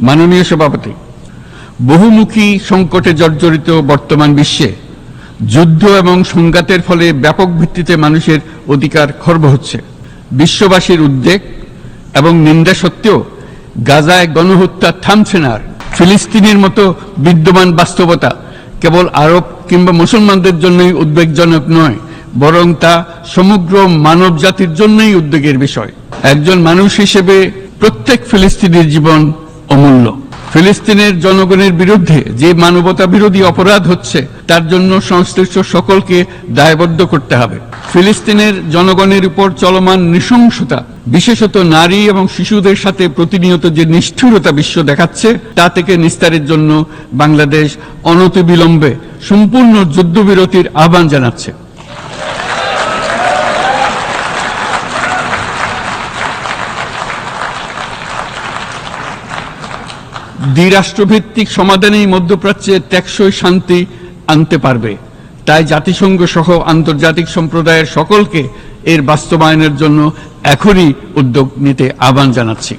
মাননীয় সভাপতি, বহুমুখী সংকটে জর্জরিত বর্তমান বিশ্বে যুদ্ধ এবং সংঘাতের ফলে ব্যাপক ভিত্তিতে মানুষের অধিকার খর্ব হচ্ছে। বিশ্ববাসীর উদ্বেগ এবং নিন্দা সত্ত্বেও গাজায় গণহত্যা থামছে না। ফিলিস্তিনের মতো বিদ্যমান বাস্তবতা কেবল আরব কিংবা মুসলমানদের জন্যই উদ্বেগজনক নয়, বরং তা সমগ্র মানব জাতির জন্যই উদ্বেগের বিষয়। একজন মানুষ হিসেবে প্রত্যেক ফিলিস্তিনির জীবন অমূল্য। ফিলিস্তিনের জনগণের বিরুদ্ধে যে মানবতা বিরোধী অপরাধ হচ্ছে তার জন্য সংশ্লিষ্ট সকলকে দায়বদ্ধ করতে হবে। ফিলিস্তিনের জনগণের উপর চলমান নৃশংসতা, বিশেষত নারী এবং শিশুদের সাথে প্রতিনিয়ত যে নিষ্ঠুরতা বিশ্ব দেখাচ্ছে, তা থেকে নিস্তারের জন্য বাংলাদেশ অনতিবিলম্বে সম্পূর্ণ যুদ্ধবিরতির আহ্বান জানাচ্ছে। দ্বিরাষ্ট্রভিত্তিক সমাধানেই মধ্যপ্রাচ্যে টেকসই শান্তি আনতে পারবে। তাই জাতিসংঘ সহ আন্তর্জাতিক সম্প্রদায়ের সকলকে এর বাস্তবায়নের জন্য এখনই উদ্যোগ নিতে আহ্বান জানাচ্ছি।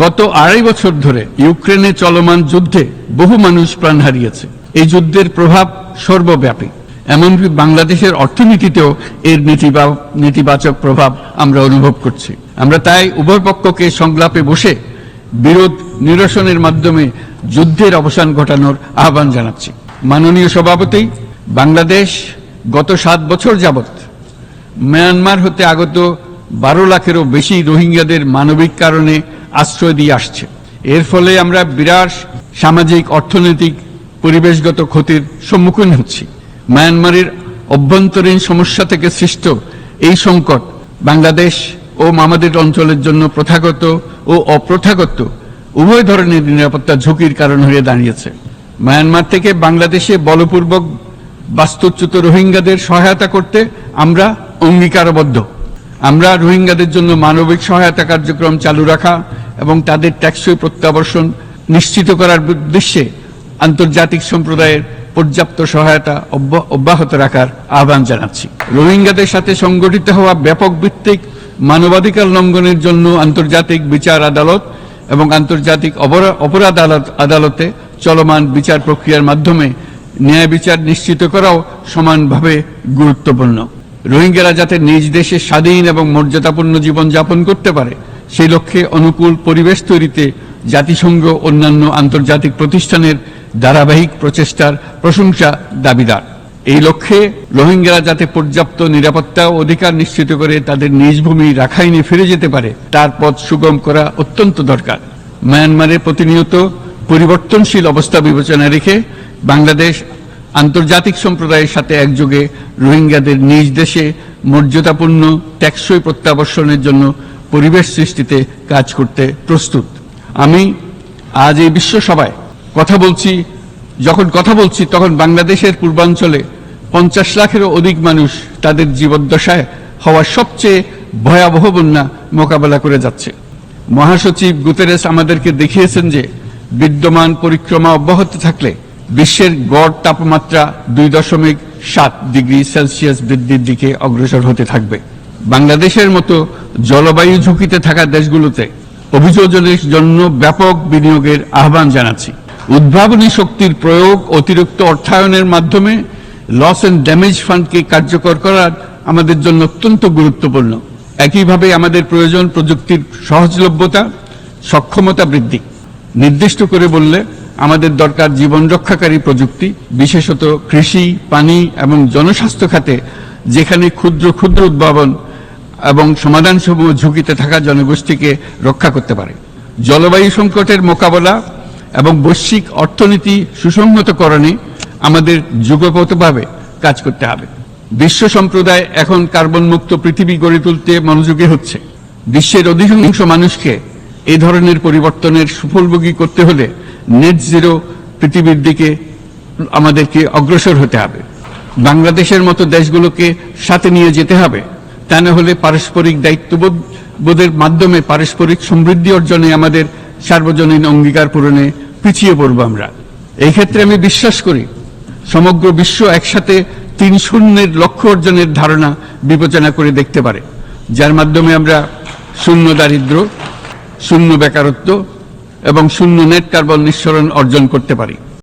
গত 2.5 বছর ধরে ইউক্রেনে চলমান যুদ্ধে বহু মানুষ প্রাণ হারিয়েছে। এই যুদ্ধের প্রভাব সর্বব্যাপী, এমনকি বাংলাদেশের অর্থনীতিতেও এর নেতিবাচক প্রভাব আমরা অনুভব করছি। আমরা তাই উভয় পক্ষকে সংলাপে বসে বিরোধ নিরসনের মাধ্যমে যুদ্ধের অবসান ঘটানোর আহ্বান জানাচ্ছি। মাননীয় সভাপতি, বাংলাদেশ গত 7 বছর যাবৎ মিয়ানমার হতে আগত 12 লাখেরও বেশি রোহিঙ্গাদের মানবিক কারণে আশ্রয় দিয়ে আসছে। এর ফলে আমরা বিরাট সামাজিক, অর্থনৈতিক, পরিবেশগত ক্ষতির সম্মুখীন হচ্ছি। মিয়ানমারের অভ্যন্তরীণ সমস্যা থেকে সৃষ্ট এই সংকট বাংলাদেশ ও আমাদের অঞ্চলের জন্য প্রথাগত ও অপ্রথাগত উভয় ধরনের নিরাপত্তা ঝুঁকির কারণ হয়ে দাঁড়িয়েছে। মিয়ানমার থেকে বাংলাদেশে বলপূর্বক বাস্তুচ্যুত রোহিঙ্গাদের সহায়তা করতে আমরা অঙ্গীকারবদ্ধ। আমরা রোহিঙ্গাদের জন্য মানবিক সহায়তা কার্যক্রম চালু রাখা এবং তাদের টেকসই প্রত্যাবর্তন নিশ্চিত করার উদ্দেশ্যে আন্তর্জাতিক সম্প্রদায়ের পর্যাপ্ত সহায়তা অব্যাহত রাখার আহ্বান জানাচ্ছি। রোহিঙ্গাদের সাথে সংগঠিত হওয়া ব্যাপক ভিত্তিক মানবাধিকার লঙ্ঘনের জন্য আন্তর্জাতিক বিচার আদালত এবং আন্তর্জাতিক অপরাধ আদালতে চলমান বিচার প্রক্রিয়ার মাধ্যমে ন্যায় বিচার নিশ্চিত করাও সমানভাবে গুরুত্বপূর্ণ। রোহিঙ্গারা যাতে নিজ দেশে স্বাধীন এবং মর্যাদাপূর্ণ জীবন যাপন করতে পারে, সেই লক্ষ্যে অনুকূল পরিবেশ তৈরিতে জাতিসংঘ অন্যান্য আন্তর্জাতিক প্রতিষ্ঠানের ধারাবাহিক প্রচেষ্টার প্রশংসা দাবিদার। এই লক্ষ্যে রোহিঙ্গারা যাতে পর্যাপ্ত নিরাপত্তা ও অধিকার নিশ্চিত করে তাদের নিজ ভূমি রাখাইনে ফিরে যেতে পারে, তার পথ সুগম করা অত্যন্ত দরকার। মিয়ানমারের প্রতিনিয়ত পরিবর্তনশীল অবস্থা বিবেচনায় রেখে বাংলাদেশ আন্তর্জাতিক সম্প্রদায়ের সাথে একযোগে রোহিঙ্গাদের নিজ দেশে মর্যাদাপূর্ণ টেকসই প্রত্যাবর্তনের জন্য পরিবেশ সৃষ্টিতে কাজ করতে প্রস্তুত। আমি আজ এই বিশ্ব সভায় যখন কথা বলছি তখন বাংলাদেশের পূর্বাঞ্চলে 50 লাখেরও অধিক মানুষ তাদের জীবদ্দশায় হওয়া সবচেয়ে ভয়াবহ বন্যা মোকাবেলা করে যাচ্ছে। মহাসচিব গুতেরেস আমাদেরকে দেখিয়েছেন যে বিদ্যমান পরিক্রমা অব্যাহত থাকলে বিশ্বের গড় তাপমাত্রা 2.7 ডিগ্রি সেলসিয়াস বৃদ্ধির দিকে অগ্রসর হতে থাকবে। বাংলাদেশের মতো জলবায়ু ঝুঁকিতে থাকা দেশগুলোতে অভিযোজনের জন্য ব্যাপক বিনিয়োগের আহ্বান জানাচ্ছি। উদ্ভাবনী শক্তির প্রয়োগ, অতিরিক্ত অর্থায়নের মাধ্যমে লস এন্ড ড্যামেজ ফান্ডকে কার্যকর করা আমাদের জন্য অত্যন্ত গুরুত্বপূর্ণ। একইভাবে আমাদের প্রয়োজন প্রযুক্তির সহজলভ্যতা, সক্ষমতা বৃদ্ধি। নির্দিষ্ট করে বললে আমাদের দরকার জীবন রক্ষাকারী প্রযুক্তি, বিশেষত কৃষি, পানি এবং জনস্বাস্থ্য খাতে, যেখানে ক্ষুদ্র ক্ষুদ্র উদ্ভাবন এবং সমাধানসমূহ ঝুঁকিতে থাকা জনগোষ্ঠীকে রক্ষা করতে পারে। জলবায়ু সংকটের মোকাবেলা এবং বৈশ্বিক অর্থনীতি সুসংহতকরণে আমাদের যুগপথভাবে কাজ করতে হবে। বিশ্ব সম্প্রদায় এখন কার্বন মুক্ত পৃথিবী গড়ে তুলতে মনোযোগী হচ্ছে। বিশ্বের অধিকাংশ মানুষকে এই ধরনের পরিবর্তনের সুফলভোগী করতে হলে নেট জিরো পৃথিবীর দিকে আমাদেরকে অগ্রসর হতে হবে। বাংলাদেশের মতো দেশগুলোকে সাথে নিয়ে যেতে হবে। তা না হলে পারস্পরিক দায়িত্ববোধের মাধ্যমে পারস্পরিক সমৃদ্ধি অর্জনে আমাদের সার্বজনীন অঙ্গীকার পূরণে পিছিয়ে পড়ব আমরা। এই ক্ষেত্রে আমি বিশ্বাস করি সমগ্র বিশ্ব একসাথে 3-0 লক্ষ্য অর্জনের ধারণা বিবেচনা করে দেখতে পারে, যার মাধ্যমে আমরা শূন্য দারিদ্র্য, শূন্য বেকারত্ব এবং শূন্য নেট কার্বন নিঃসরণ অর্জন করতে পারি।